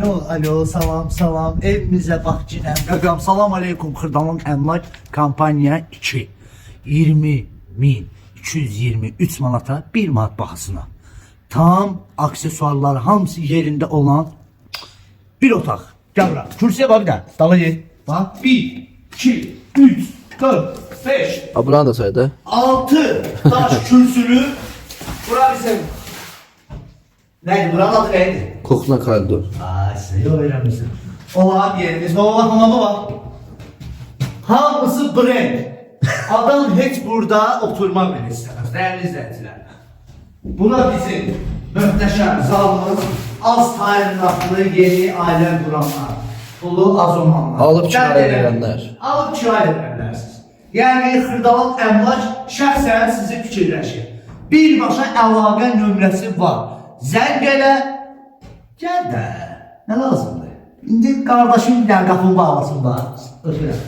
Alo, salam. Evimizə bax cinəm. Qaqam, salam aleykum. Xırdalın əmlak kampaniya 2. 20.223 manata 1 manat bahasına. Tam aksesuarlar hamısı yerində olan bir otaq. Gəl bura. Kürsüyə bax bir də. Dala gel. Bax 1, 2, 3, 4, 5. Buranı da saydı. 6 daş kürsülü. Bura bizim. Neydi? Buranın adı neydi? Kokla koridor. Siz öğrenmişsiniz. Olan yerimiz. Baba bak, hamama bak. Hamısı brand. Adam hiç burada oturmak bile istemez. Değerli izleyiciler. Buna bizim möhtəşəm zalımız, az tayinatlı yeni ailem kuranlar. Pulu az olanlar. Alıp kirayə verənlər. Alıp kirayə verənlərsiniz. Yəni Xırdalın əmlak şəxsən sizi fikirləşir. Birbaşa əlaqə nömrəsi var. Zəng elə, gəl də, nə lazımdır? İndi qardaşım bir dənə qapını bağlasın da, ötürəm.